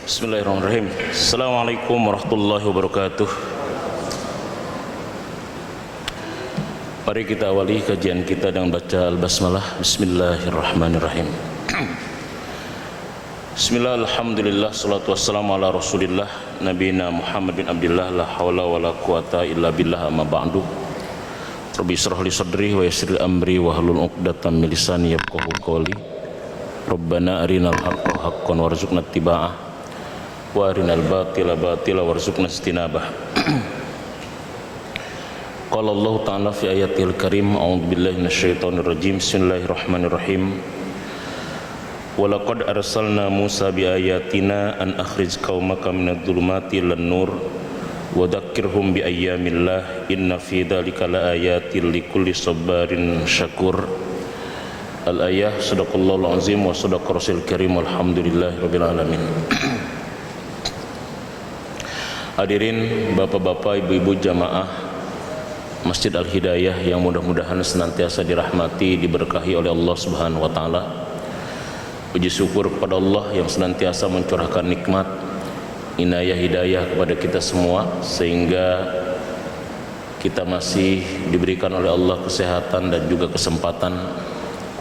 Bismillahirrahmanirrahim. Assalamualaikum warahmatullahi wabarakatuh. Mari kita awali kajian kita dengan baca Al-Basmalah. Bismillahirrahmanirrahim. Bismillah, alhamdulillah, salatu wassalamu ala rasulillah Nabina Muhammad bin Abdillah, la hawla wa la quwata illa billah, amma ba'du. Rabbi israh li sadri wa yassir li amri wa hlul 'uqdatam min lisani yafqahu qawli. Rabbana arinal haqqa haqqan warzuqna ittiba'ah wa arinal batila batila warzuqna istinabah. Qala Allah ta'ala fi ayatil karim, a'udzu billahi minasyaitonir rajim. Bismillahirrahmanirrahim. Wa laqad arsalna Musa bi ayatina an akhrij qaumaka minadh dhulumati ilan nur wa dzakkirhum bi ayyamillah inna fi dzalika laayatil likulli sabarin syakur. Al-ayah. Sadaqallahul azim wa sadaqa rasul karim. Alhamdulillahirabbil alamin. Hadirin bapak-bapak, ibu-ibu jamaah Masjid Al-Hidayah yang mudah-mudahan senantiasa dirahmati, diberkahi oleh Allah Subhanahu wa taala. Puji syukur kepada Allah yang senantiasa mencurahkan nikmat, inayah hidayah kepada kita semua sehingga kita masih diberikan oleh Allah kesehatan dan juga kesempatan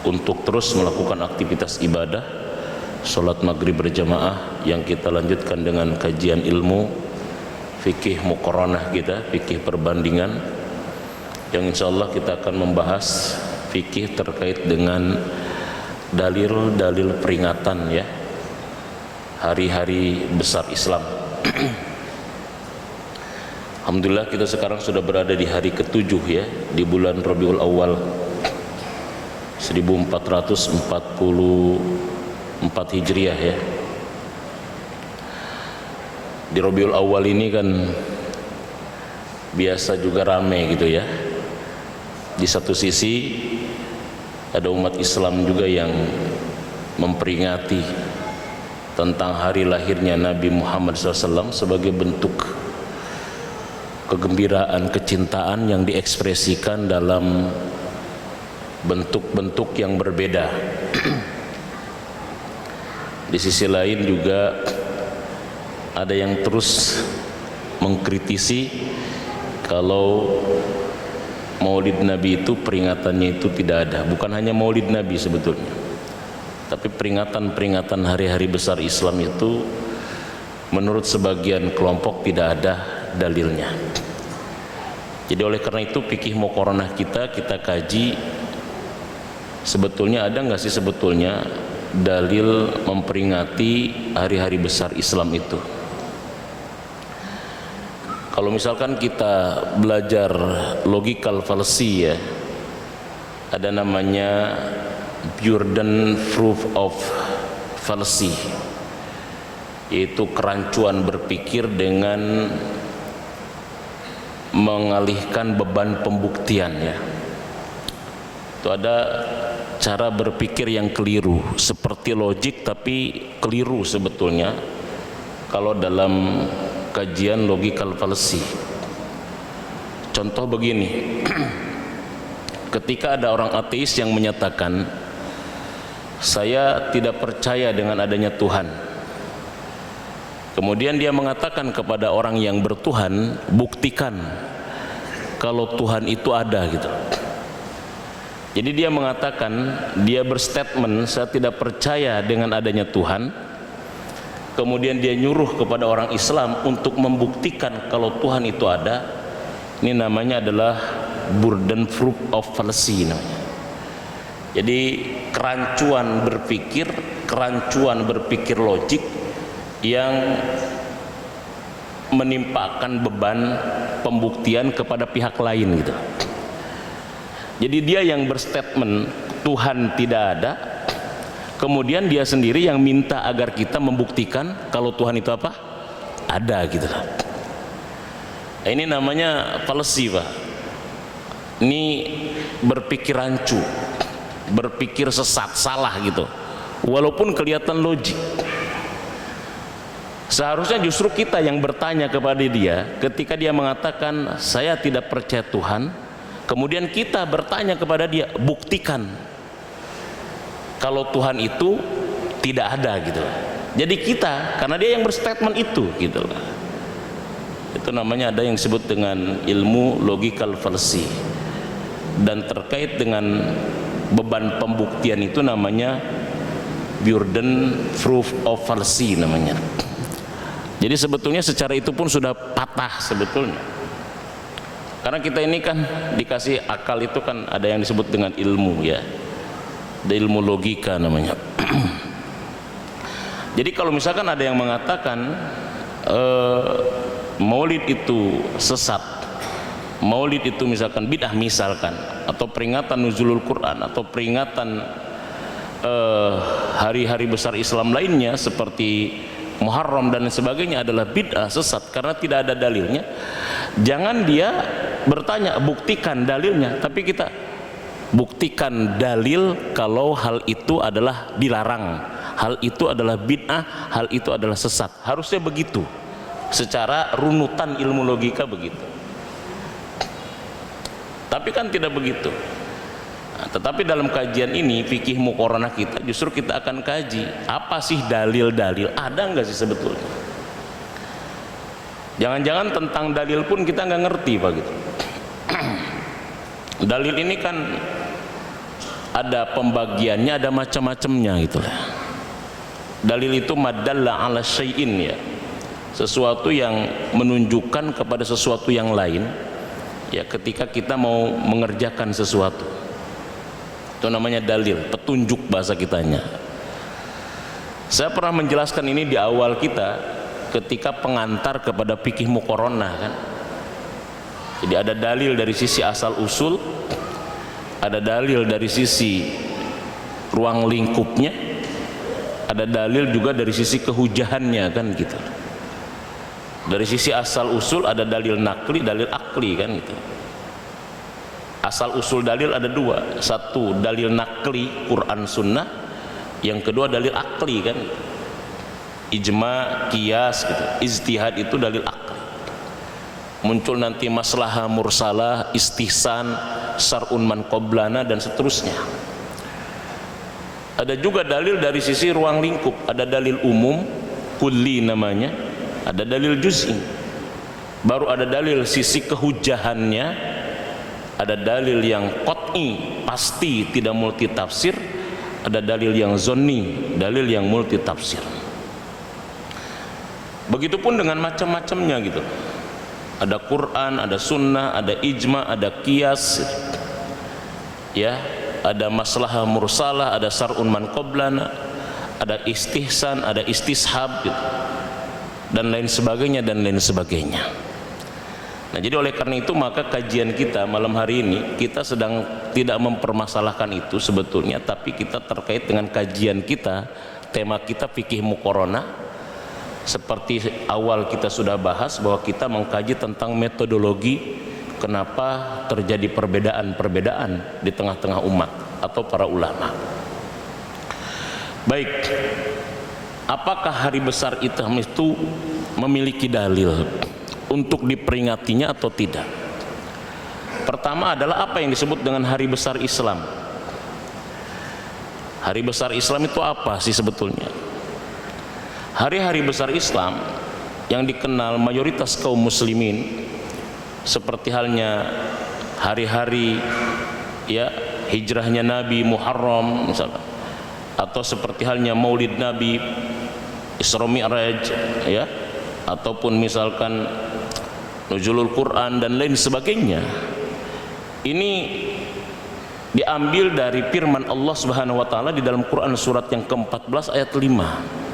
untuk terus melakukan aktivitas ibadah, salat maghrib berjamaah yang kita lanjutkan dengan kajian ilmu fikih muqaranah kita, fikih perbandingan, yang insyaallah kita akan membahas fikih terkait dengan dalil-dalil peringatan ya hari-hari besar Islam. Alhamdulillah kita sekarang sudah berada di hari ke-7 ya, di bulan Rabiul Awal 1444 Hijriah ya. Di Rabiul Awal ini kan biasa juga rame gitu ya. Di satu sisi ada umat Islam juga yang memperingati tentang hari lahirnya Nabi Muhammad SAW sebagai bentuk kegembiraan, kecintaan yang diekspresikan dalam bentuk-bentuk yang berbeda. Di sisi lain juga ada yang terus mengkritisi kalau Maulid Nabi itu peringatannya itu tidak ada. Bukan hanya Maulid Nabi sebetulnya, tapi peringatan-peringatan hari-hari besar Islam itu menurut sebagian kelompok tidak ada dalilnya. Jadi oleh karena itu fikih muqaranah kita kaji, sebetulnya ada nggak sih sebetulnya dalil memperingati hari-hari besar Islam itu. Kalau misalkan kita belajar logical fallacy ya, ada namanya Burden Proof of Fallacy, yaitu kerancuan berpikir dengan mengalihkan beban pembuktian ya. Itu ada cara berpikir yang keliru, seperti logik tapi keliru sebetulnya kalau dalam kajian logical fallacy. Contoh begini, ketika ada orang ateis yang menyatakan saya tidak percaya dengan adanya Tuhan, kemudian dia mengatakan kepada orang yang bertuhan, buktikan kalau Tuhan itu ada gitu. Jadi dia mengatakan, dia berstatement saya tidak percaya dengan adanya Tuhan, kemudian dia nyuruh kepada orang Islam untuk membuktikan kalau Tuhan itu ada. Ini namanya adalah burden proof of fallacy namanya. Jadi kerancuan berpikir logik yang menimpakan beban pembuktian kepada pihak lain gitu. Jadi dia yang berstatement Tuhan tidak ada, kemudian dia sendiri yang minta agar kita membuktikan kalau Tuhan itu apa? Ada gitu lah. Ini namanya fallacy Pak. Ini berpikir rancu, berpikir sesat, salah gitu, walaupun kelihatan logik. Seharusnya justru kita yang bertanya kepada dia ketika dia mengatakan saya tidak percaya Tuhan, kemudian kita bertanya kepada dia, buktikan kalau Tuhan itu tidak ada gitu. Jadi kita, karena dia yang berstatement itu gitu lah. Itu namanya ada yang disebut dengan ilmu logical fallacy. Dan terkait dengan beban pembuktian itu namanya burden proof of fallacy namanya. Jadi sebetulnya secara itu pun sudah patah sebetulnya. Karena kita ini kan dikasih akal itu kan ada yang disebut dengan ilmu ya. Ada ilmu logika namanya. Jadi kalau misalkan ada yang mengatakan maulid itu sesat, maulid itu misalkan bid'ah misalkan, atau peringatan nuzulul Quran, atau peringatan hari-hari besar Islam lainnya seperti Muharram dan sebagainya adalah bid'ah sesat karena tidak ada dalilnya, jangan dia bertanya buktikan dalilnya, tapi kita buktikan dalil kalau hal itu adalah dilarang, hal itu adalah bid'ah, hal itu adalah sesat. Harusnya begitu secara runutan ilmu logika begitu, tapi kan tidak begitu. Nah, tetapi dalam kajian ini fikih muqaranah kita justru kita akan kaji apa sih dalil-dalil, ada nggak sih sebetulnya. Jangan-jangan tentang dalil pun kita nggak ngerti Pak gitu. Dalil ini kan ada pembagiannya, ada macam-macamnya gitu lah. Dalil itu madalla ala syai'in ya, sesuatu yang menunjukkan kepada sesuatu yang lain ya, ketika kita mau mengerjakan sesuatu, itu namanya dalil, petunjuk bahasa kitanya. Saya pernah menjelaskan ini di awal kita ketika pengantar kepada fikih muqaranah kan. Jadi ada dalil dari sisi asal usul, ada dalil dari sisi ruang lingkupnya, ada dalil juga dari sisi kehujahannya kan gitu. Dari sisi asal usul ada dalil nakli, dalil akli kan gitu. Asal usul dalil ada dua, satu dalil nakli Quran Sunnah, yang kedua dalil akli kan, ijma, qiyas gitu. Ijtihad itu dalil akli. Muncul nanti maslahah mursalah, istihsan, syar'un man qablana dan seterusnya. Ada juga dalil dari sisi ruang lingkup, ada dalil umum kulli namanya, ada dalil juz'i. Baru ada dalil sisi kehujahannya, ada dalil yang qat'i, pasti tidak multi tafsir, ada dalil yang zonni, dalil yang multi tafsir. Begitupun dengan macam-macamnya gitu. Ada Quran, ada sunnah, ada ijma, ada qiyas ya, ada maslahah mursalah, ada syar'un man qablana, ada istihsan, ada istishab gitu, dan lain sebagainya dan lain sebagainya. Nah, jadi oleh karena itu maka kajian kita malam hari ini kita sedang tidak mempermasalahkan itu sebetulnya, tapi kita terkait dengan kajian kita, tema kita fikih muqaranah. Seperti awal kita sudah bahas bahwa kita mengkaji tentang metodologi kenapa terjadi perbedaan-perbedaan di tengah-tengah umat atau para ulama. Baik, apakah hari besar Islam itu memiliki dalil untuk diperingatinya atau tidak? Pertama adalah apa yang disebut dengan hari besar Islam. Hari besar Islam itu apa sih sebetulnya? Hari-hari besar Islam yang dikenal mayoritas kaum muslimin, seperti halnya hari-hari ya hijrahnya Nabi Muharram misalnya, atau seperti halnya Maulid Nabi, Isra Mi'raj ya, ataupun misalkan nuzulul Quran dan lain sebagainya. Ini diambil dari firman Allah Subhanahu wa taala di dalam Quran surat yang ke-14 ayat 5,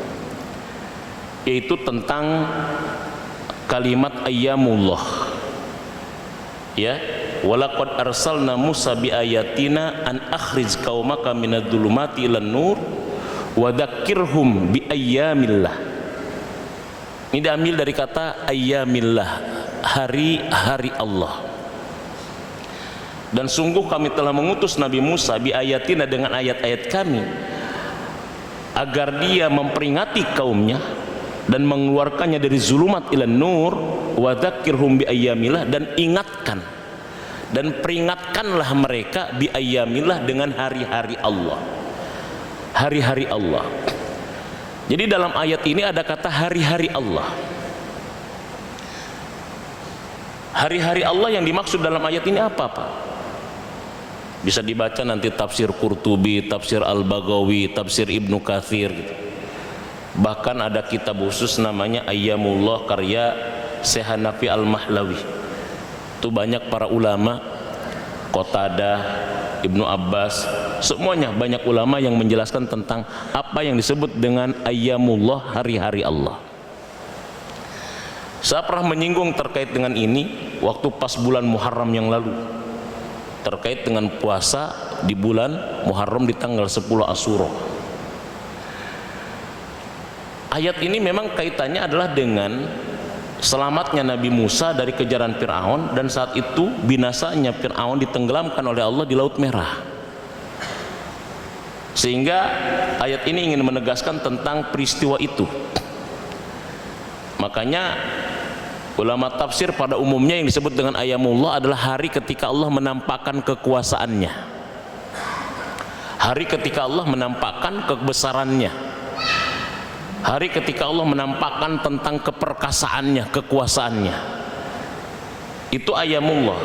yaitu tentang kalimat ayyamullah ya, walaqad arsalna Musa biayatina an akhrij qaumaka minadh-dhulumati ilan nur wa dzakkirhum biayyamillah. Ini diambil dari kata ayyamillah, hari-hari Allah. Dan sungguh kami telah mengutus Nabi Musa biayatina, dengan ayat-ayat kami, agar dia memperingati kaumnya dan mengeluarkannya dari zulumat ilan nur wa dzakkirhum bi ayyamillah, dan ingatkan dan peringatkanlah mereka bi ayyamillah, dengan hari-hari Allah. Hari-hari Allah. Jadi dalam ayat ini ada kata hari-hari Allah. Hari-hari Allah yang dimaksud dalam ayat ini apa, Pak? Bisa dibaca nanti tafsir Qurtubi, tafsir Al-Baghawi, tafsir Ibnu Katsir gitu. Bahkan ada kitab khusus namanya Ayyamullah karya Syekh Hanafi Al-Mahlawi. Itu banyak para ulama, Qatadah, Ibnu Abbas, semuanya banyak ulama yang menjelaskan tentang apa yang disebut dengan Ayyamullah, hari-hari Allah. Saya pernah menyinggung terkait dengan ini waktu pas bulan Muharram yang lalu, terkait dengan puasa di bulan Muharram di tanggal 10 Asyura. Ayat ini memang kaitannya adalah dengan selamatnya Nabi Musa dari kejaran Fir'aun, dan saat itu binasanya Fir'aun ditenggelamkan oleh Allah di Laut Merah. Sehingga ayat ini ingin menegaskan tentang peristiwa itu. Makanya ulama tafsir pada umumnya yang disebut dengan Ayyamullah adalah hari ketika Allah menampakkan kekuasaannya, hari ketika Allah menampakkan kebesarannya, hari ketika Allah menampakkan tentang keperkasaannya, kekuasaannya. Itu Ayyamullah.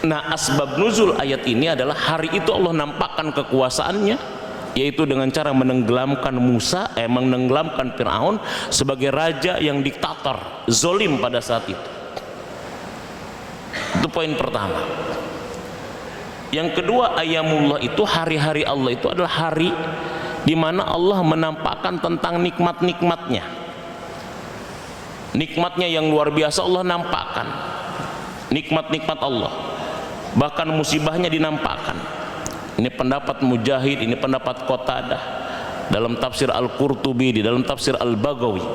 Nah, asbab nuzul ayat ini adalah hari itu Allah nampakkan kekuasaannya, yaitu dengan cara menenggelamkan menenggelamkan Fir'aun sebagai raja yang diktator, zolim pada saat itu. Itu poin pertama. Yang kedua, Ayyamullah itu hari-hari Allah itu adalah hari di mana Allah menampakkan tentang nikmat-nikmatnya. Nikmatnya yang luar biasa Allah nampakkan. Nikmat-nikmat Allah. Bahkan musibahnya dinampakkan. Ini pendapat Mujahid, ini pendapat Qatadah dalam tafsir Al-Qurtubi, di dalam tafsir Al-Baghawi.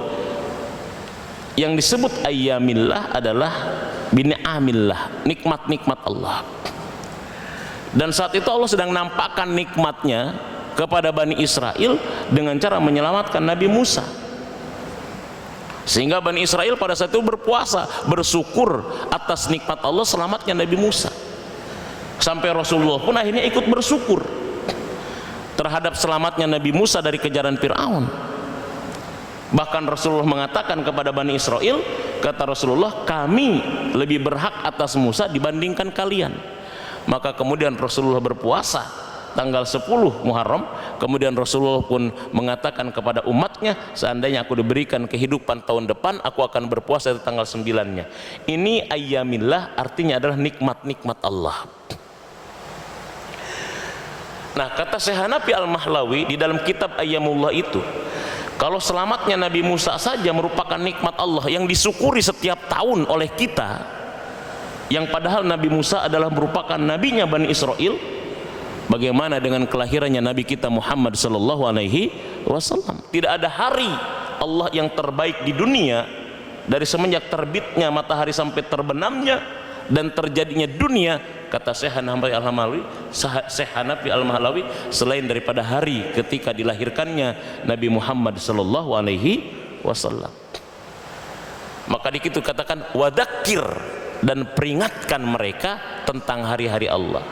Yang disebut Ayyamillah adalah bini'amillah, nikmat-nikmat Allah. Dan saat itu Allah sedang nampakkan nikmatnya kepada Bani Israel dengan cara menyelamatkan Nabi Musa, sehingga Bani Israel pada saat itu berpuasa, bersyukur atas nikmat Allah selamatnya Nabi Musa. Sampai Rasulullah pun akhirnya ikut bersyukur terhadap selamatnya Nabi Musa dari kejaran Fir'aun. Bahkan Rasulullah mengatakan kepada Bani Israel, kata Rasulullah, kami lebih berhak atas Musa dibandingkan kalian. Maka kemudian Rasulullah berpuasa tanggal 10 Muharram. Kemudian Rasulullah pun mengatakan kepada umatnya, seandainya aku diberikan kehidupan tahun depan, aku akan berpuasa di tanggal 9-nya. Ini Ayyamillah, artinya adalah nikmat-nikmat Allah. Nah, kata Syekh Hanafi Al-Mahlawi di dalam kitab Ayyamullah itu, kalau selamatnya Nabi Musa saja merupakan nikmat Allah yang disyukuri setiap tahun oleh kita, yang padahal Nabi Musa adalah merupakan nabinya Bani Israel, bagaimana dengan kelahirannya Nabi kita Muhammad sallallahu alaihi wasallam? Tidak ada hari Allah yang terbaik di dunia dari semenjak terbitnya matahari sampai terbenamnya dan terjadinya dunia, kata Syekh Hanafi Al-Mahlawi, selain daripada hari ketika dilahirkannya Nabi Muhammad sallallahu alaihi wasallam. Maka di situ katakan wadakir, dan peringatkan mereka tentang hari-hari Allah.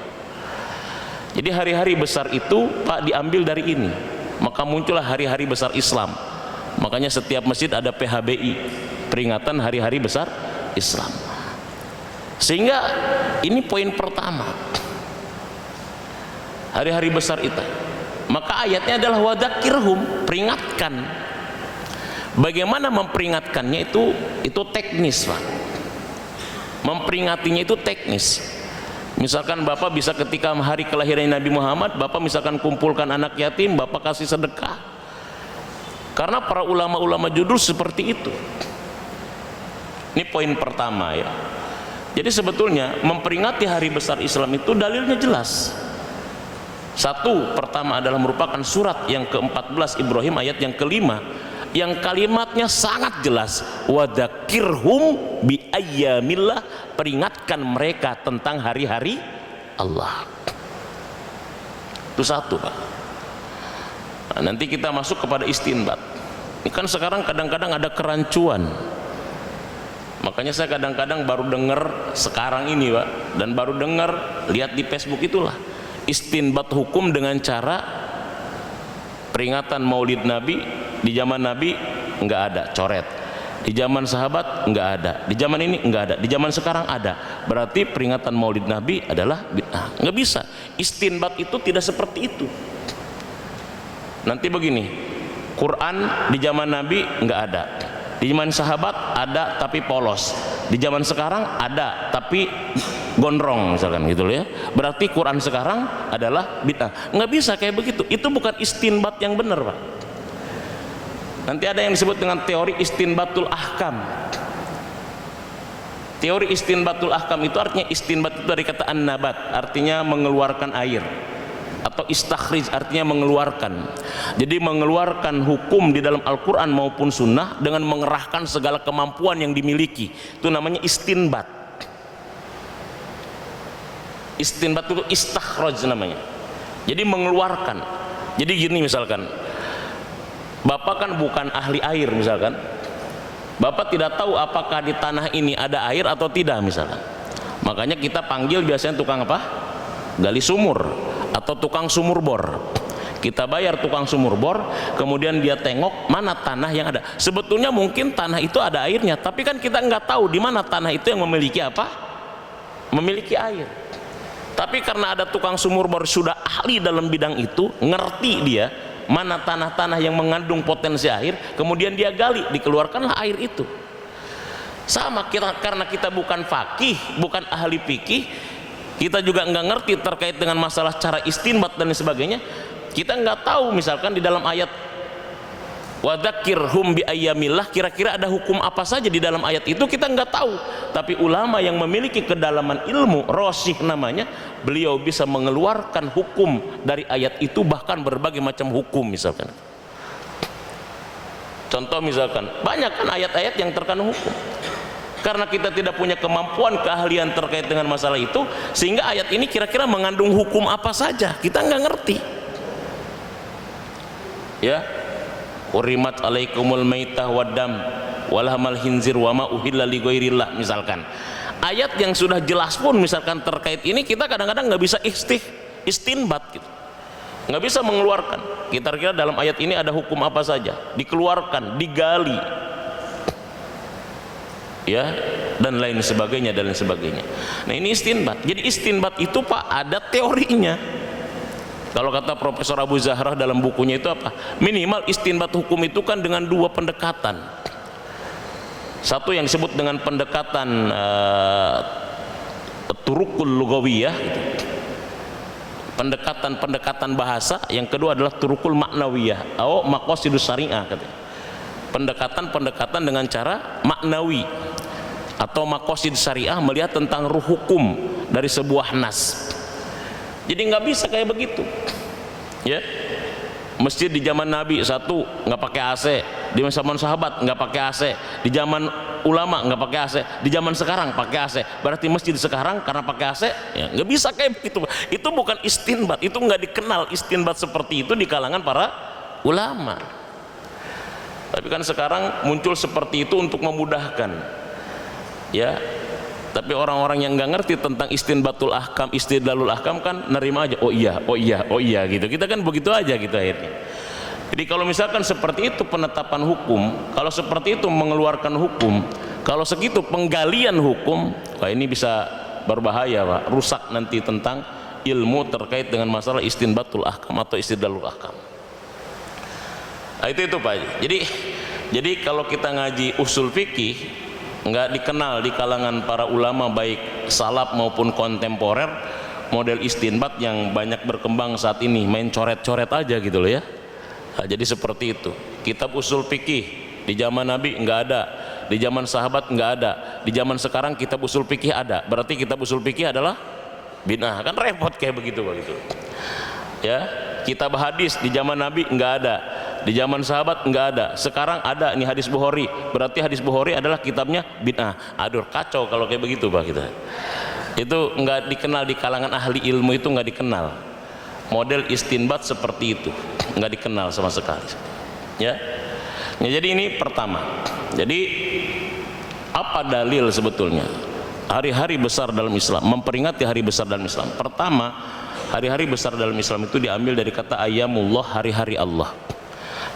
Jadi hari-hari besar itu, Pak, diambil dari ini. Maka muncullah hari-hari besar Islam. Makanya setiap masjid ada PHBI, peringatan hari-hari besar Islam. Sehingga ini poin pertama, hari-hari besar itu. Maka ayatnya adalah wadakirhum, peringatkan. Bagaimana memperingatkannya itu teknis, Pak. Memperingatinya itu teknis. Misalkan Bapak bisa ketika hari kelahiran Nabi Muhammad, Bapak misalkan kumpulkan anak yatim, Bapak kasih sedekah. Karena para ulama-ulama judul seperti itu. Ini poin pertama, ya. Jadi sebetulnya memperingati hari besar Islam itu dalilnya jelas. Satu, pertama adalah merupakan surat yang ke-14 Ibrahim ayat yang kelima, yang kalimatnya sangat jelas, wadakirhum bi ayyamillah, peringatkan mereka tentang hari-hari Allah. Itu satu, Pak. Nah, nanti kita masuk kepada istinbat. Ini kan sekarang kadang-kadang ada kerancuan. Makanya saya kadang-kadang baru dengar sekarang ini, Pak, dan baru dengar lihat di Facebook itulah istinbat hukum dengan cara peringatan Maulid Nabi di zaman Nabi nggak ada, coret. Di zaman sahabat nggak ada, di zaman ini nggak ada, di zaman sekarang ada. Berarti peringatan Maulid Nabi adalah bid'ah. Nggak bisa. Istinbat itu tidak seperti itu. Nanti begini, Quran di zaman Nabi nggak ada, di zaman sahabat ada tapi polos, di zaman sekarang ada tapi gondrong misalkan gitu ya. Berarti Quran sekarang adalah bid'ah. Nggak bisa kayak begitu. Itu bukan istinbat yang benar, Pak. Nanti ada yang disebut dengan teori istinbatul ahkam. Teori istinbatul ahkam itu artinya, istinbat itu dari kata an-nabat, artinya mengeluarkan air, atau istakhrij artinya mengeluarkan. Jadi mengeluarkan hukum di dalam Al-Quran maupun Sunnah dengan mengerahkan segala kemampuan yang dimiliki, itu namanya istinbat. Istinbat itu istakhraj namanya. Jadi mengeluarkan. Jadi gini misalkan, Bapak kan bukan ahli air misalkan, Bapak tidak tahu apakah di tanah ini ada air atau tidak misalkan. Makanya kita panggil biasanya tukang apa? Gali sumur atau tukang sumur bor. Kita bayar tukang sumur bor, kemudian dia tengok mana tanah yang ada. Sebetulnya mungkin tanah itu ada airnya, tapi kan kita nggak tahu di mana tanah itu yang memiliki apa? Memiliki air. Tapi karena ada tukang sumur bor sudah ahli dalam bidang itu, ngerti dia mana tanah-tanah yang mengandung potensi air, kemudian dia gali, dikeluarkanlah air itu. Sama kita, karena kita bukan fakih, bukan ahli fikih, kita juga nggak ngerti terkait dengan masalah cara istinbat dan sebagainya. Kita nggak tahu misalkan di dalam ayat wadzakirhum bi ayyamillah, kira-kira ada hukum apa saja di dalam ayat itu, kita nggak tahu. Tapi ulama yang memiliki kedalaman ilmu, rosih namanya, beliau bisa mengeluarkan hukum dari ayat itu, bahkan berbagai macam hukum misalkan. Contoh misalkan, banyak kan ayat-ayat yang terkandung hukum. Karena kita tidak punya kemampuan, keahlian terkait dengan masalah itu, sehingga ayat ini kira-kira mengandung hukum apa saja, kita nggak ngerti. Ya, Urimat alaikumul maitah waddam walahmal khinzir wa ma uhilla li ghairillah misalkan. Ayat yang sudah jelas pun misalkan terkait ini, kita kadang-kadang nggak bisa istinbat gitu. Nggak bisa mengeluarkan. Kita kira dalam ayat ini ada hukum apa saja, dikeluarkan, digali. Ya, dan lain sebagainya dan lain sebagainya. Nah, ini istinbat. Jadi istinbat itu Pak ada teorinya. Kalau kata Profesor Abu Zahrah dalam bukunya itu apa? Minimal istinbat hukum itu kan dengan dua pendekatan. Satu yang disebut dengan pendekatan turukul lugawiyah, pendekatan bahasa. Yang kedua adalah turukul maknawiyah atau maqasidus syariah, pendekatan dengan cara maknawi atau maqasid syariah, melihat tentang ruh hukum dari sebuah nas. Jadi nggak bisa kayak begitu, ya. Masjid di zaman Nabi satu nggak pakai AC, di zaman sahabat nggak pakai AC, di zaman ulama nggak pakai AC, di zaman sekarang pakai AC. Berarti masjid sekarang karena pakai AC, ya nggak bisa kayak begitu. Itu bukan istinbat, itu nggak dikenal istinbat seperti itu di kalangan para ulama. Tapi kan sekarang muncul seperti itu untuk memudahkan, ya. Tapi orang-orang yang nggak ngerti tentang istinbatul ahkam, istidlalul ahkam kan nerima aja, oh iya gitu. Kita kan begitu aja gitu akhirnya. Jadi kalau misalkan seperti itu penetapan hukum, kalau seperti itu mengeluarkan hukum, kalau segitu penggalian hukum, wah ini bisa berbahaya Pak, rusak nanti tentang ilmu terkait dengan masalah istinbatul ahkam atau istidlalul ahkam. Nah, itu Pak. Jadi kalau kita ngaji usul fikih, nggak dikenal di kalangan para ulama baik salaf maupun kontemporer model istinbat yang banyak berkembang saat ini, main coret-coret aja gitu loh ya. Nah, jadi seperti itu. Kitab usul fikih di zaman Nabi nggak ada, di zaman sahabat nggak ada, di zaman sekarang kitab usul fikih ada. Berarti kitab usul fikih adalah bid'ah, kan repot kayak begitu begitu. Ya, kitab hadis di zaman Nabi nggak ada, di zaman sahabat nggak ada, sekarang ada. Ini hadis Bukhari, berarti hadis Bukhari adalah kitabnya bid'ah. Aduh, kacau kalau kayak begitu Pak kita. Itu nggak dikenal di kalangan ahli ilmu, itu nggak dikenal. Model istinbat seperti itu nggak dikenal sama sekali. Ya, jadi ini pertama. Jadi apa dalil sebetulnya hari-hari besar dalam Islam, memperingati hari besar dalam Islam? Pertama, hari-hari besar dalam Islam itu diambil dari kata ayyamullah, hari-hari Allah.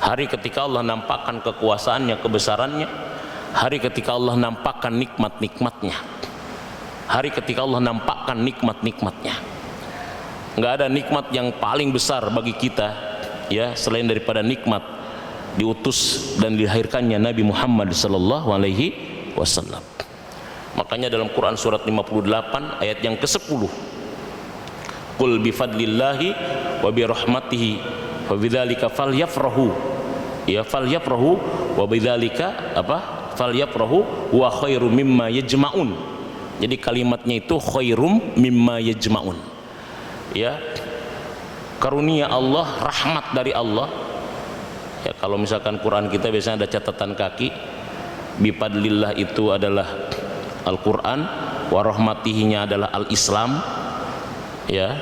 hari ketika Allah nampakkan kekuasaannya, kebesarannya, hari ketika Allah nampakkan nikmat-nikmatnya, hari ketika Allah nampakkan nikmat-nikmatnya. Nggak ada nikmat yang paling besar bagi kita ya selain daripada nikmat diutus dan dilahirkannya Nabi Muhammad sallallahu alaihi wasallam. Makanya dalam Quran surat 58 ayat yang ke-10, qul bi fadlillahi wa bi rahmatihi fa bidzalika falyafrahu, ya falyafrahu wa bidzalika apa falyafrahu wa khairum mimma yajmaun. Jadi kalimatnya itu khairum mimma yajmaun, ya karunia Allah, rahmat dari Allah. Ya kalau misalkan Quran kita biasanya ada catatan kaki, bifadlillah itu adalah Al-Quran, warahmatihinya adalah Al-Islam. Ya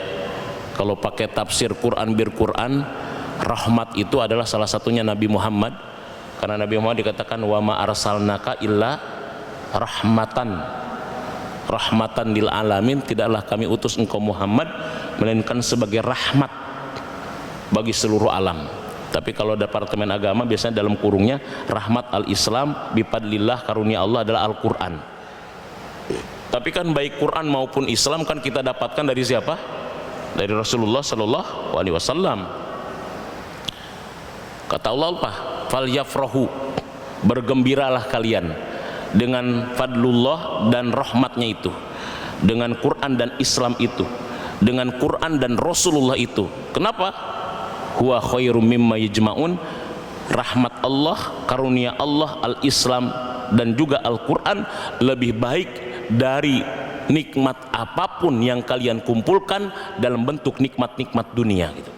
kalau pakai tafsir Quran bir Quran, rahmat itu adalah salah satunya Nabi Muhammad, karena Nabi Muhammad dikatakan wa ma arsalnaka illa rahmatan lil alamin, tidaklah kami utus engkau Muhammad melainkan sebagai rahmat bagi seluruh alam. Tapi kalau departemen agama biasanya dalam kurungnya rahmat al-Islam, bifadlillah karunia Allah adalah Al-Quran. Tapi kan baik Quran maupun Islam kan kita dapatkan dari siapa? Dari Rasulullah sallallahu alaihi wasallam. Kata Allah apa? Falyafrahu, bergembiralah kalian dengan fadlullah dan rahmatnya itu, dengan Quran dan Islam itu, dengan Quran dan Rasulullah itu. Kenapa? Huwa khairum mimma yajmaun, rahmat Allah, karunia Allah, al-Islam dan juga Al-Quran lebih baik dari nikmat apapun yang kalian kumpulkan dalam bentuk nikmat-nikmat dunia gitu.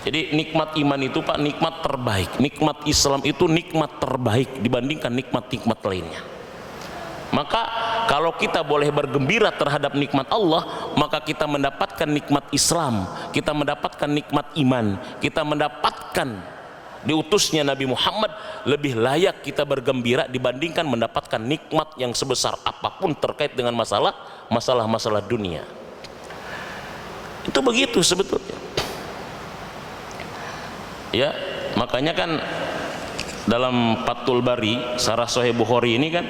Jadi nikmat iman itu Pak nikmat terbaik, nikmat Islam itu nikmat terbaik dibandingkan nikmat-nikmat lainnya. Maka kalau kita boleh bergembira terhadap nikmat Allah, maka kita mendapatkan nikmat Islam, kita mendapatkan nikmat iman, kita mendapatkan diutusnya Nabi Muhammad, lebih layak kita bergembira dibandingkan mendapatkan nikmat yang sebesar apapun terkait dengan masalah dunia. Itu begitu sebetulnya. Ya, makanya kan dalam Fathul Bari Syarah Sahih Bukhari ini kan,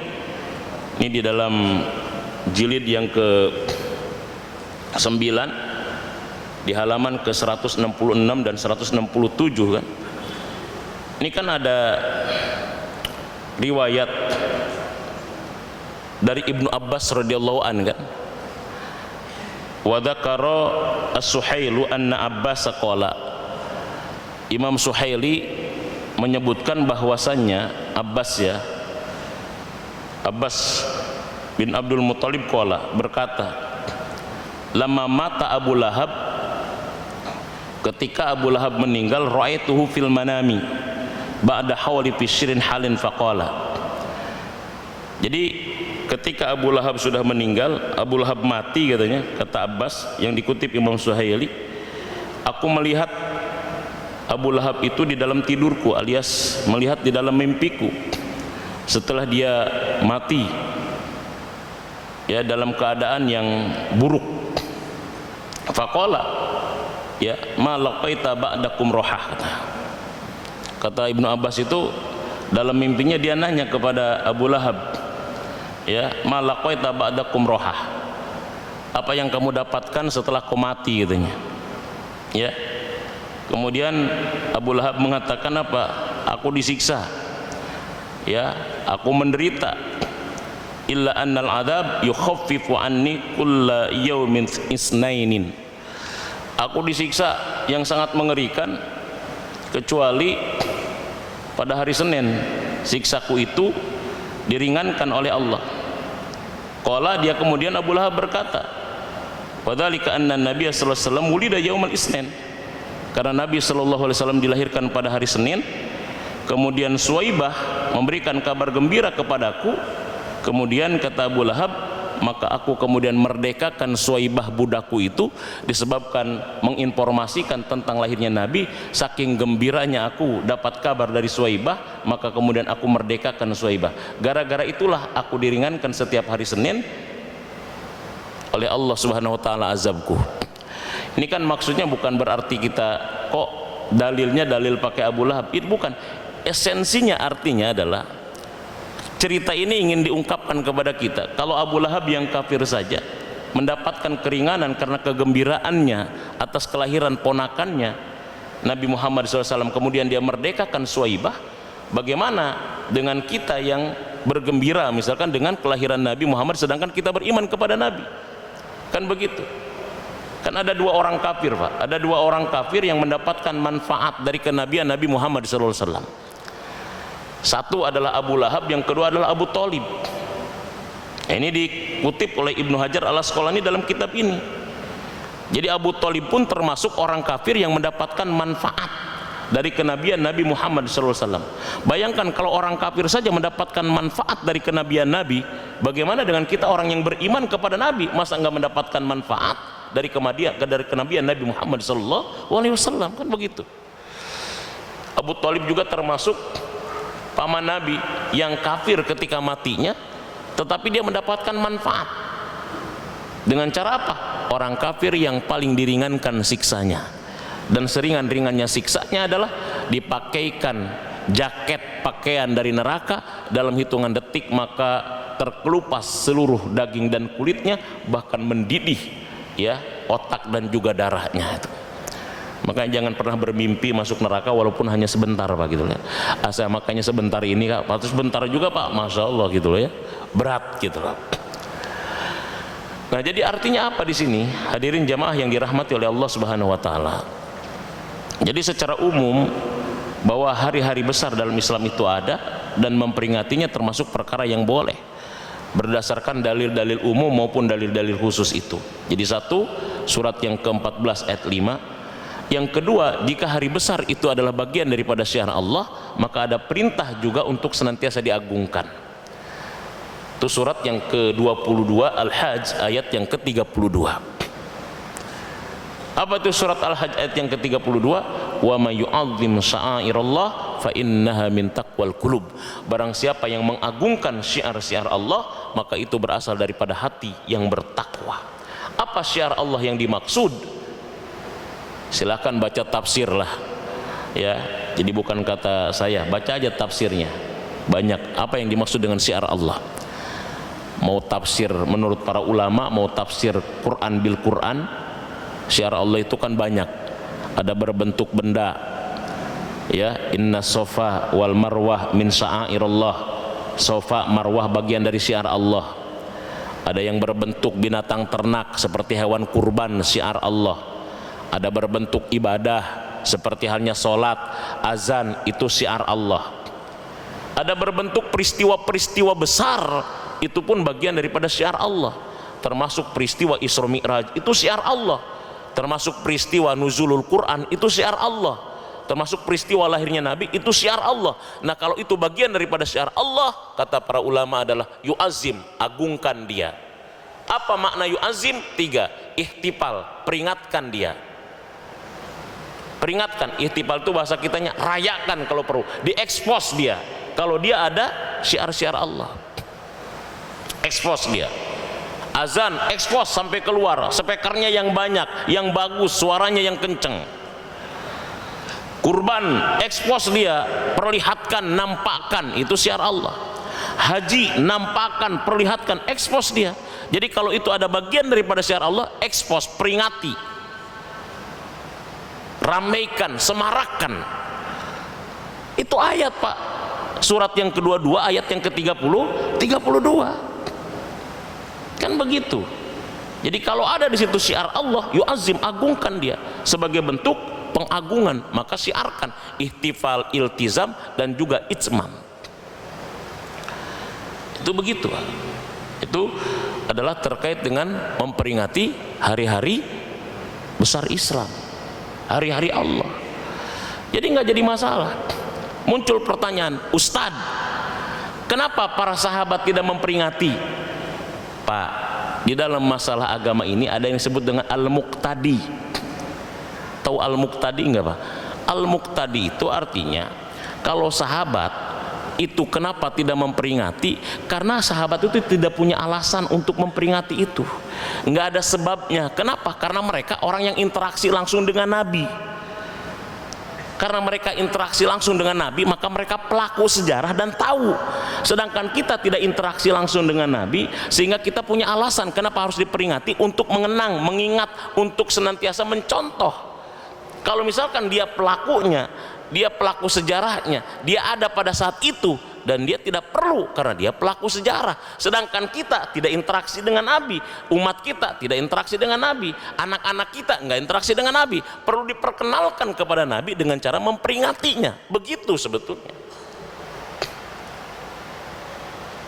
ini di dalam jilid yang ke-9 di halaman ke-166 dan 167 kan. Ini kan ada riwayat dari Ibnu Abbas radhiyallahu an kan. Wa dzakara as-Suhailu anna Abbas qala, Imam Suhaili menyebutkan bahwasannya Abbas bin Abdul Muttalib qala berkata, lama mata Abu Lahab, ketika Abu Lahab meninggal, ra'aituhu fil manami ba'da hawli fisrin halin faqala. Jadi ketika Abu Lahab sudah meninggal, Abu Lahab mati katanya, kata Abbas yang dikutip Imam Suhaili, aku melihat Abu Lahab itu di dalam tidurku, alias melihat di dalam mimpiku setelah dia mati, ya dalam keadaan yang buruk. Faqala, ya ma laqaita ba'dakum rohah, kata Ibnu Abbas itu dalam mimpinya dia nanya kepada Abu Lahab, ya ma laqaita ba'dakum rohah, apa yang kamu dapatkan setelah kau mati katanya. Ya, kemudian Abu Lahab mengatakan apa? Aku disiksa, ya aku menderita, illa annal adab yukhaffifu anni kulla yawmin isnainin, aku disiksa yang sangat mengerikan kecuali pada hari Senin siksaku itu diringankan oleh Allah. Qala, dia kemudian Abu Lahab berkata, wadzalika anna Nabiy sallallahu alaihi wasallam wulida yaumal isnin, karena Nabi sallallahu alaihi wasallam dilahirkan pada hari Senin. Kemudian Suwaibah memberikan kabar gembira kepadaku. Kemudian kata Abu Lahab, maka aku kemudian merdekakan Suwaibah budakku itu disebabkan menginformasikan tentang lahirnya Nabi. Saking gembiranya aku dapat kabar dari Suwaibah, maka kemudian aku merdekakan Suwaibah. Gara-gara itulah aku diringankan setiap hari Senin oleh Allah Subhanahu wa taala azabku. Ini kan maksudnya bukan berarti kita kok dalilnya dalil pakai Abu Lahab, itu bukan. Esensinya artinya adalah cerita ini ingin diungkapkan kepada kita kalau Abu Lahab yang kafir saja mendapatkan keringanan karena kegembiraannya atas kelahiran ponakannya Nabi Muhammad SAW, kemudian dia merdekakan Suwaibah, bagaimana dengan kita yang bergembira misalkan dengan kelahiran Nabi Muhammad sedangkan kita beriman kepada Nabi? Kan begitu. Kan ada dua orang kafir, Pak. Ada dua orang kafir yang mendapatkan manfaat dari kenabian Nabi Muhammad SAW. Satu adalah Abu Lahab, yang kedua adalah Abu Thalib. Ini dikutip oleh Ibnu Hajar al-Asqalani dalam kitab ini. Jadi Abu Thalib pun termasuk orang kafir yang mendapatkan manfaat dari kenabian Nabi Muhammad SAW. Bayangkan kalau orang kafir saja mendapatkan manfaat dari kenabian Nabi, bagaimana dengan kita orang yang beriman kepada Nabi? Masa enggak mendapatkan manfaat dari kenabian Nabi Muhammad SAW? Kan begitu. Abu Thalib juga termasuk paman Nabi yang kafir ketika matinya, tetapi dia mendapatkan manfaat. Dengan cara apa? Orang kafir yang paling diringankan siksanya, dan seringan-ringannya siksanya adalah dipakaikan jaket pakaian dari neraka, dalam hitungan detik maka terkelupas seluruh daging dan kulitnya, bahkan mendidih ya otak dan juga darahnya itu. Makanya jangan pernah bermimpi masuk neraka walaupun hanya sebentar, Pak, gitu ya. Asal makanya sebentar ini, Kak, patut sebentar juga, Pak, Masya Allah, gitu loh ya, berat gitu loh. Nah, jadi artinya apa di sini, hadirin jamaah yang dirahmati oleh Allah Subhanahu Wa Taala? Jadi secara umum bahwa hari-hari besar dalam Islam itu ada, dan memperingatinya termasuk perkara yang boleh berdasarkan dalil-dalil umum maupun dalil-dalil khusus itu. Jadi satu, surat yang ke-14 ayat 5. Yang kedua, jika hari besar itu adalah bagian daripada syiar Allah, maka ada perintah juga untuk senantiasa diagungkan. Itu surat yang ke-22 Al-Hajj ayat yang ke-32. Apa itu surat Al-Hajj ayat yang ke-32? Wa may yu'azzim sya'airallah fa innaha min taqwal qulub. Barang siapa yang mengagungkan syiar-syiar Allah, maka itu berasal daripada hati yang bertakwa. Apa syiar Allah yang dimaksud? Silakan baca tafsir lah ya, jadi bukan kata saya, baca aja tafsirnya, banyak apa yang dimaksud dengan syiar Allah. Mau tafsir menurut para ulama, mau tafsir Quran bil Quran, syiar Allah itu kan banyak. Ada berbentuk benda ya, inna sofa wal marwah min sya'airallah, sofa marwah bagian dari syiar Allah. Ada yang berbentuk binatang ternak seperti hewan kurban, syiar Allah. Ada berbentuk ibadah seperti halnya sholat, azan, itu syiar Allah. Ada berbentuk peristiwa-peristiwa besar, itu pun bagian daripada syiar Allah. Termasuk peristiwa Isra Mi'raj, itu syiar Allah. Termasuk peristiwa nuzulul Quran, itu syiar Allah. Termasuk peristiwa lahirnya Nabi, itu syiar Allah. Nah, kalau itu bagian daripada syiar Allah, kata para ulama adalah yu'azim, agungkan dia. Apa makna yu'azim? 3, ihtifal, peringatkan dia. Peringatkan, ihtifal itu bahasa kitanya rayakan kalau perlu, diekspos dia. Kalau dia ada syiar-syiar Allah, ekspos dia. Azan, ekspos sampai keluar, speakernya yang banyak, yang bagus, suaranya yang kenceng. Kurban, ekspos dia, perlihatkan, nampakkan, itu syiar Allah. Haji, nampakkan, perlihatkan, ekspos dia. Jadi kalau itu ada bagian daripada syiar Allah, ekspos, peringati, ramaikan, semarakkan. Itu ayat, Pak, surat yang ke-22 ayat yang ke-32 kan begitu. Jadi kalau ada di situ syiar Allah, yu'azim, agungkan dia sebagai bentuk pengagungan, maka syiarkan, ihtifal, iltizam, dan juga itsmam. Itu begitu, Pak. Itu adalah terkait dengan memperingati hari-hari besar Islam, hari-hari Allah. Jadi nggak jadi masalah. Muncul pertanyaan, Ustadz, kenapa para sahabat tidak memperingati? Pak, di dalam masalah agama ini ada yang disebut dengan al-muqtadi. Tahu al-muqtadi enggak, Pak? Al-muqtadi itu artinya kalau sahabat itu kenapa tidak memperingati? Karena sahabat itu tidak punya alasan untuk memperingati itu, nggak ada sebabnya. Kenapa? Karena mereka orang yang interaksi langsung dengan Nabi. Karena mereka interaksi langsung dengan Nabi, maka mereka pelaku sejarah dan tahu. Sedangkan kita tidak interaksi langsung dengan Nabi, sehingga kita punya alasan kenapa harus diperingati, untuk mengenang, mengingat, untuk senantiasa mencontoh. Kalau misalkan dia pelakunya, dia pelaku sejarahnya, dia ada pada saat itu, dan dia tidak perlu karena dia pelaku sejarah. Sedangkan kita tidak interaksi dengan Nabi, umat kita tidak interaksi dengan Nabi, anak-anak kita nggak interaksi dengan Nabi, perlu diperkenalkan kepada Nabi dengan cara memperingatinya. Begitu sebetulnya.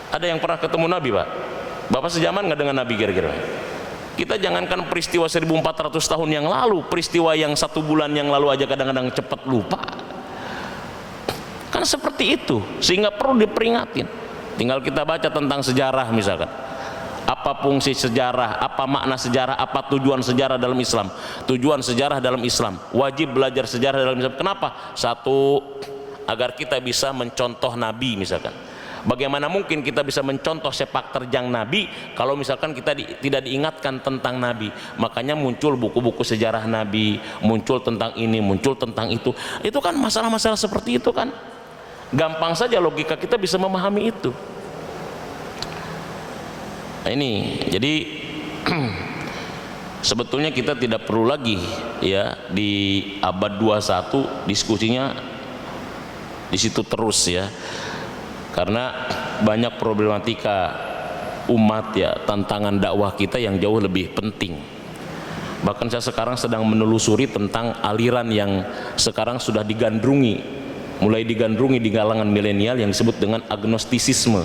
Ada yang pernah ketemu Nabi, Pak? Bapak sejaman nggak dengan Nabi kira-kira? Kita jangankan peristiwa 1400 tahun yang lalu, peristiwa yang 1 bulan yang lalu aja kadang-kadang cepat lupa. Kan seperti itu, sehingga perlu diperingatin. Tinggal kita baca tentang sejarah misalkan, apa fungsi sejarah, apa makna sejarah, apa tujuan sejarah dalam Islam. Tujuan sejarah dalam Islam, wajib belajar sejarah dalam Islam. Kenapa? Satu, agar kita bisa mencontoh Nabi misalkan. Bagaimana mungkin kita bisa mencontoh sepak terjang Nabi kalau misalkan kita tidak diingatkan tentang Nabi? Makanya muncul buku-buku sejarah Nabi, muncul tentang ini, muncul tentang itu. Itu kan masalah-masalah seperti itu kan. Gampang saja logika kita bisa memahami itu. Nah ini, jadi sebetulnya kita tidak perlu lagi ya di abad 21 diskusinya di situ terus ya. Karena banyak problematika umat ya, tantangan dakwah kita yang jauh lebih penting. Bahkan saya sekarang sedang menelusuri tentang aliran yang sekarang sudah digandrungi, mulai digandrungi di kalangan milenial yang disebut dengan agnostisisme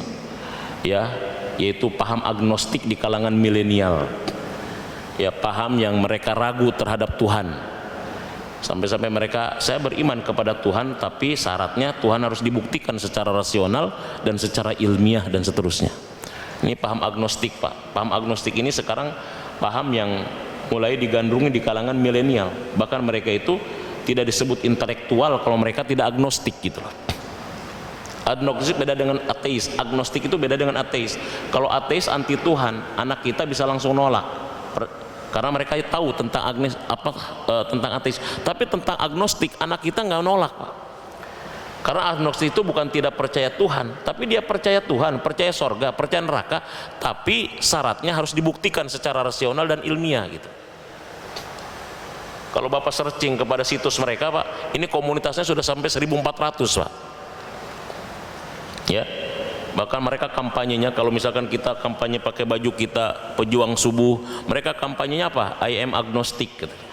ya, yaitu paham agnostik di kalangan milenial ya, paham yang mereka ragu terhadap Tuhan. Sampai-sampai mereka, saya beriman kepada Tuhan, tapi syaratnya Tuhan harus dibuktikan secara rasional dan secara ilmiah dan seterusnya. Ini paham agnostik, Pak. Paham agnostik ini sekarang paham yang mulai digandrungi di kalangan milenial. Bahkan mereka itu tidak disebut intelektual kalau mereka tidak agnostik gitu loh. Agnostik beda dengan ateis. Agnostik itu beda dengan ateis. Kalau ateis anti Tuhan, anak kita bisa langsung nolak. Karena mereka tahu tentang tentang ateis, tapi tentang agnostik anak kita nggak nolak, Pak. Karena agnostik itu bukan tidak percaya Tuhan, tapi dia percaya Tuhan, percaya sorga, percaya neraka, tapi syaratnya harus dibuktikan secara rasional dan ilmiah gitu. Kalau Bapak searching kepada situs mereka, Pak, ini komunitasnya sudah sampai 1400, Pak. Ya. Bahkan mereka kampanyenya, kalau misalkan kita kampanye pakai baju kita pejuang subuh, mereka kampanyenya apa? I am agnostic katanya.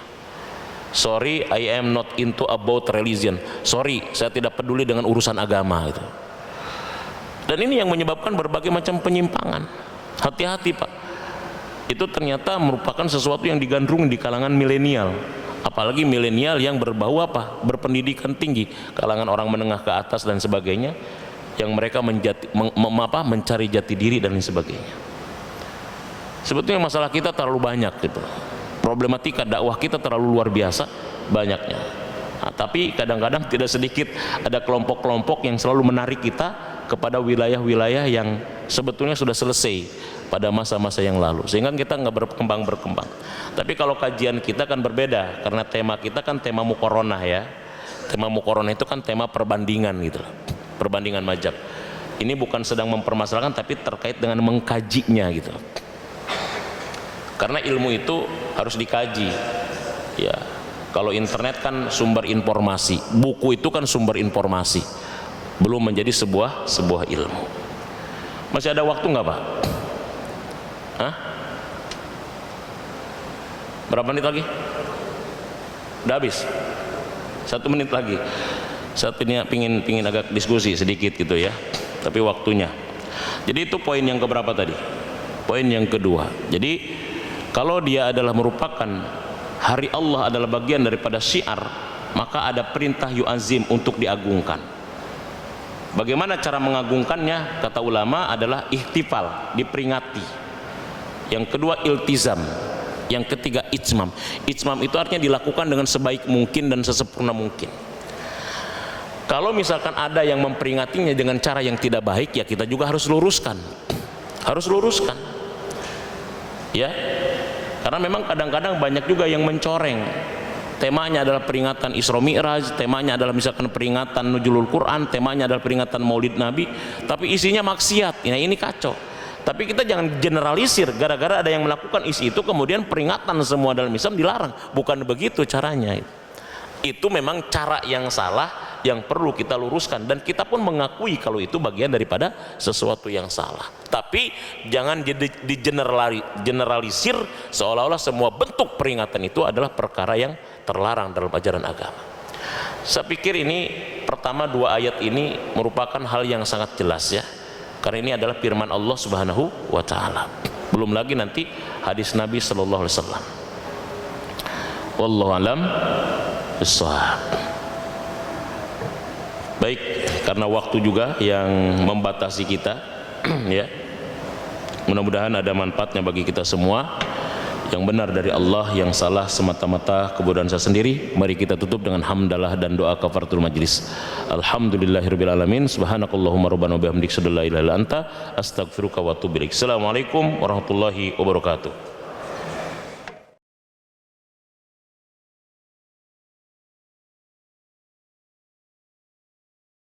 Sorry, I am not into about religion. Sorry, saya tidak peduli dengan urusan agama gitu. Dan ini yang menyebabkan berbagai macam penyimpangan. Hati-hati, Pak. Itu ternyata merupakan sesuatu yang digandrung di kalangan milenial. Apalagi milenial yang berbau apa? Berpendidikan tinggi, kalangan orang menengah ke atas dan sebagainya, yang mereka mencari jati diri dan lain sebagainya. Sebetulnya masalah kita terlalu banyak gitu. Problematika dakwah kita terlalu luar biasa banyaknya. Nah, tapi kadang-kadang tidak sedikit ada kelompok-kelompok yang selalu menarik kita kepada wilayah-wilayah yang sebetulnya sudah selesai pada masa-masa yang lalu, sehingga kita nggak berkembang. Tapi kalau kajian kita kan berbeda, karena tema kita kan tema muqaronah ya. Tema muqaronah itu kan tema perbandingan gitu loh. Perbandingan mazhab. Ini bukan sedang mempermasalahkan, tapi terkait dengan mengkajinya gitu. Karena ilmu itu harus dikaji. Ya, kalau internet kan sumber informasi, buku itu kan sumber informasi, belum menjadi sebuah ilmu. Masih ada waktu nggak, Pak? Hah? Berapa menit lagi? Udah habis? 1 menit lagi. Saya pingin agak diskusi sedikit gitu ya, tapi waktunya. Jadi itu poin yang keberapa tadi? Poin yang kedua. Jadi kalau dia adalah merupakan hari Allah adalah bagian daripada syiar, maka ada perintah yu'azim untuk diagungkan. Bagaimana cara mengagungkannya? Kata ulama adalah ihtifal, diperingati. Yang kedua iltizam. Yang ketiga ijmam. Ijmam itu artinya dilakukan dengan sebaik mungkin dan sesempurna mungkin. Kalau misalkan ada yang memperingatinya dengan cara yang tidak baik, ya kita juga harus luruskan. Harus luruskan. Ya. Karena memang kadang-kadang banyak juga yang mencoreng. temanya adalah peringatan Isra Mi'raj, temanya adalah misalkan peringatan Nuzulul Quran, temanya adalah peringatan Maulid Nabi, tapi isinya maksiat. Nah, ini kacau. Tapi kita jangan generalisir gara-gara ada yang melakukan isi itu kemudian peringatan semua dalam Islam dilarang. Bukan begitu caranya. Itu memang cara yang salah yang perlu kita luruskan, dan kita pun mengakui kalau itu bagian daripada sesuatu yang salah. Tapi jangan generalisir seolah-olah semua bentuk peringatan itu adalah perkara yang terlarang dalam ajaran agama. Saya pikir ini pertama, dua ayat ini merupakan hal yang sangat jelas ya, karena ini adalah firman Allah Subhanahu wa ta'ala. Belum lagi nanti hadis Nabi sallallahu alaihi wasallam. Wallahu alam bissawab. Baik, karena waktu juga yang membatasi kita ya. Mudah-mudahan ada manfaatnya bagi kita semua. Yang benar dari Allah, yang salah semata-mata kebodohan saya sendiri. Mari kita tutup dengan hamdalah dan doa kafaratul majlis. Alhamdulillahirabbil alamin. Subhanakallahumma rabbana wa bihamdika asyhadu an la ilaha illa anta astaghfiruka wa atubu ilaik. Assalamualaikum warahmatullahi wabarakatuh.